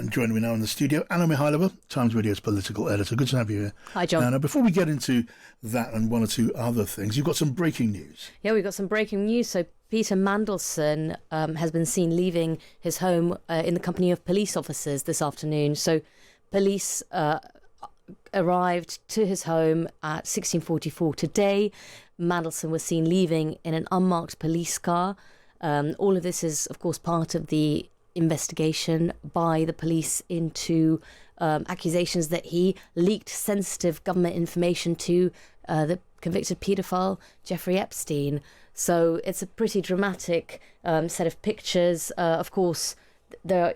And joining me now in the studio, Anna Mikhailova, Times Radio's political editor. Good to have you here. Hi, John. Anna, before we get into that and one or two other things, you've got some breaking news. Yeah, we've got some breaking news. So Peter Mandelson has been seen leaving his home in the company of police officers this afternoon. So police arrived to his home at 16:44 today. Mandelson was seen leaving in an unmarked police car. All of this is, of course, part of the investigation by the police into accusations that he leaked sensitive government information to the convicted paedophile Jeffrey Epstein. So it's a pretty dramatic set of pictures. Of course, they're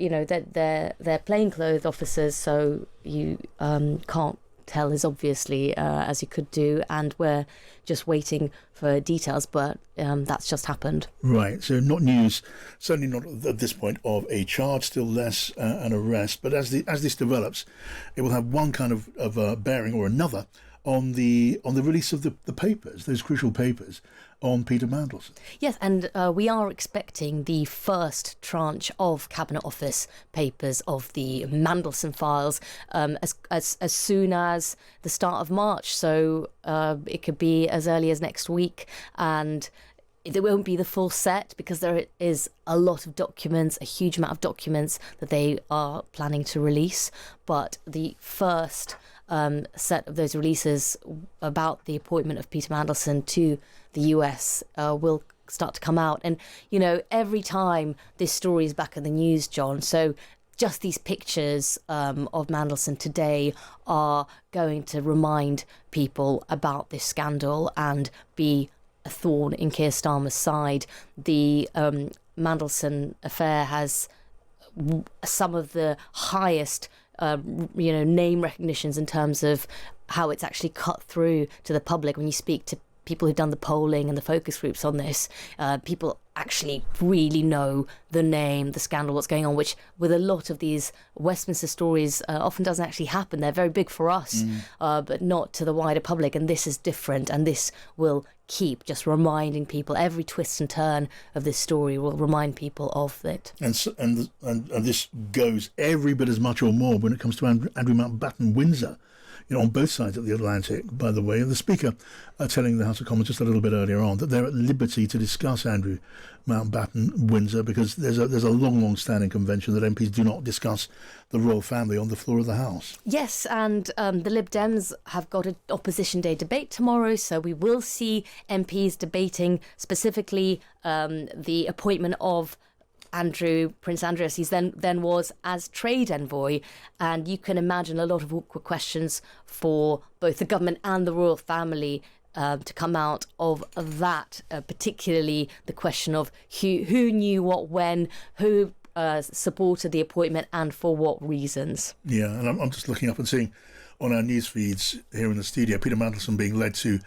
plainclothes officers, so you can't tell as obviously as you could do, and we're just waiting for details, but that's just happened. Right, so not news, certainly not at this point, of a charge, still less an arrest, but as this develops, it will have one kind of bearing or another on the release of the papers, those crucial papers on Peter Mandelson. Yes, and we are expecting the first tranche of Cabinet Office papers of the Mandelson files as soon as the start of March. So it could be as early as next week, and it won't be the full set because there is a lot of documents, a huge amount of documents that they are planning to release. But the first set of those releases about the appointment of Peter Mandelson to the US will start to come out. And, you know, every time this story is back in the news, John, so just these pictures of Mandelson today are going to remind people about this scandal and be a thorn in Keir Starmer's side. The Mandelson affair has some of the highest name recognitions in terms of how it's actually cut through to the public. When you speak to people who've done the polling and the focus groups on this, people actually really know the name, the scandal, what's going on, which with a lot of these Westminster stories often doesn't actually happen. They're very big for us, but not to the wider public. And this is different, and this will keep just reminding people. Every twist and turn of this story will remind people of it. And this goes every bit as much or more when it comes to Andrew Mountbatten Windsor. You know, on both sides of the Atlantic, by the way. And the Speaker telling the House of Commons just a little bit earlier on that they're at liberty to discuss Andrew Mountbatten Windsor because there's a long-standing convention that MPs do not discuss the royal family on the floor of the House. Yes, and the Lib Dems have got an Opposition Day debate tomorrow, so we will see MPs debating specifically the appointment of Prince Andrew, he then was as trade envoy, and you can imagine a lot of awkward questions for both the government and the royal family to come out of that, particularly the question of who knew what when, who supported the appointment and for what reasons. Yeah, and I'm just looking up and seeing on our news feeds here in the studio, Peter Mandelson being led to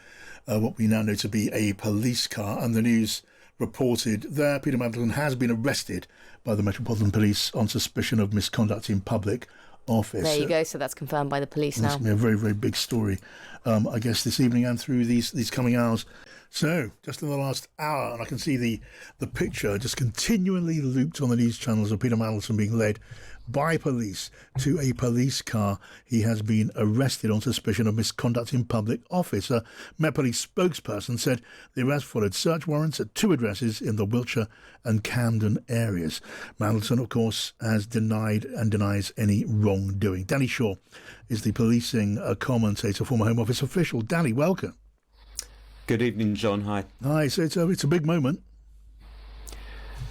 what we now know to be a police car, and the news reported there Peter Mandelson has been arrested by the Metropolitan Police on suspicion of misconduct in public office. There you go, so that's confirmed by the police now. It's going to be a very, very big story, I guess, this evening and through these coming hours. So, just in the last hour, and I can see the picture just continually looped on the news channels of Peter Mandelson being led by police to a police car. He has been arrested on suspicion of misconduct in public office. A Met Police spokesperson said the arrest followed search warrants at 2 addresses in the Wiltshire and Camden areas. Mandelson, of course, has denied and denies any wrongdoing. Danny Shaw is the policing commentator, former Home Office official. Danny, welcome. Good evening, John. Hi. Hi. So it's a big moment.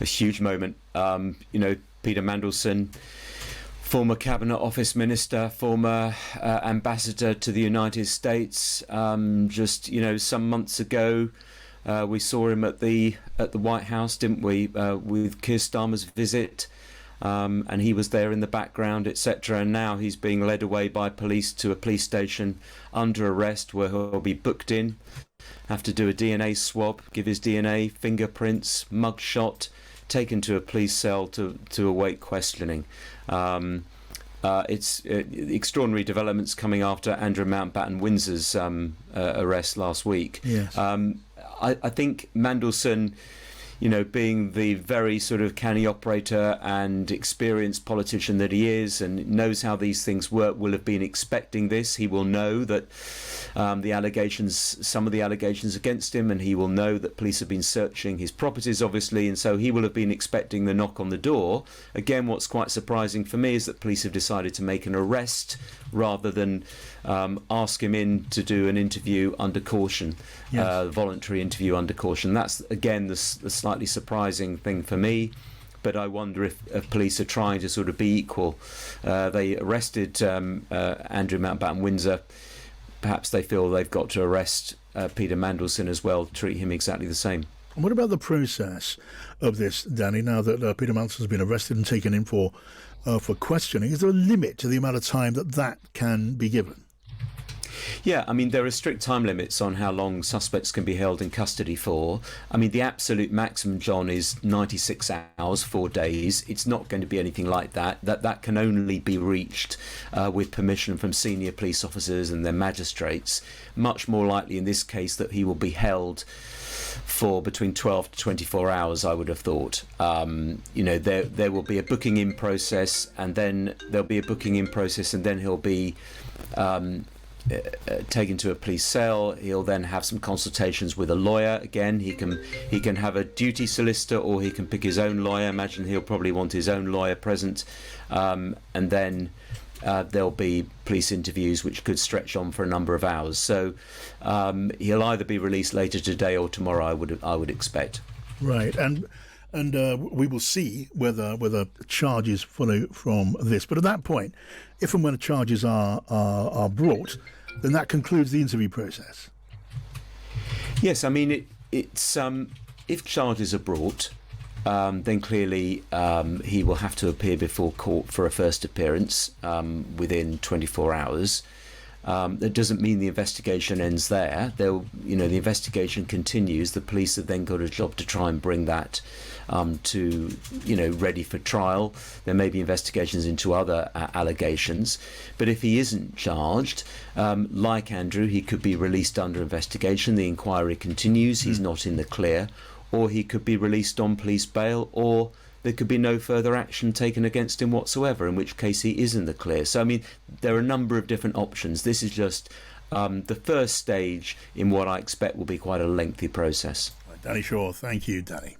A huge moment. Peter Mandelson, former Cabinet Office Minister, former ambassador to the United States. Some months ago, we saw him at the White House, didn't we, with Keir Starmer's visit, and he was there in the background, etc. And now he's being led away by police to a police station under arrest, where he'll be booked in, have to do a DNA swab, give his DNA, fingerprints, mugshot, taken to a police cell to await questioning. It's extraordinary developments coming after Andrew Mountbatten Windsor's arrest last week. Yes. I think Mandelson, being the very sort of canny operator and experienced politician that he is and knows how these things work, will have been expecting this. He will know that some of the allegations against him, and he will know that police have been searching his properties, obviously, and so he will have been expecting the knock on the door. Again, what's quite surprising for me is that police have decided to make an arrest rather than ask him in to do an interview under caution, voluntary interview under caution. That's, again, the slightly surprising thing for me. But I wonder if police are trying to sort of be equal. They arrested Andrew Mountbatten Windsor. Perhaps they feel they've got to arrest Peter Mandelson as well, treat him exactly the same. And what about the process of this, Danny, now that Peter Mandelson's been arrested and taken in for questioning? Is there a limit to the amount of time that can be given? Yeah, I mean, there are strict time limits on how long suspects can be held in custody for. I mean, the absolute maximum, John, is 96 hours, 4 days. It's not going to be anything like that. That can only be reached with permission from senior police officers and their magistrates. Much more likely in this case that he will be held for between 12 to 24 hours, I would have thought. There will be a booking in process, and then he'll be taken to a police cell. He'll then have some consultations with a lawyer. Again, he can have a duty solicitor, or he can pick his own lawyer. Imagine he'll probably want his own lawyer present, and then there'll be police interviews which could stretch on for a number of hours. So he'll either be released later today or tomorrow, I would expect. Right, and we will see whether charges follow from this. But at that point, if and when charges are brought, then that concludes the interview process. Yes, I mean it's if charges are brought, then clearly he will have to appear before court for a first appearance within 24 hours. That doesn't mean the investigation ends there. The investigation continues. The police have then got a job to try and bring that ready for trial. There may be investigations into other allegations, but if he isn't charged, like Andrew, he could be released under investigation. The inquiry continues. He's not in the clear, or he could be released on police bail, or there could be no further action taken against him whatsoever, in which case he is in the clear. So, I mean, there are a number of different options. This is just the first stage in what I expect will be quite a lengthy process. Danny Shaw, thank you, Danny.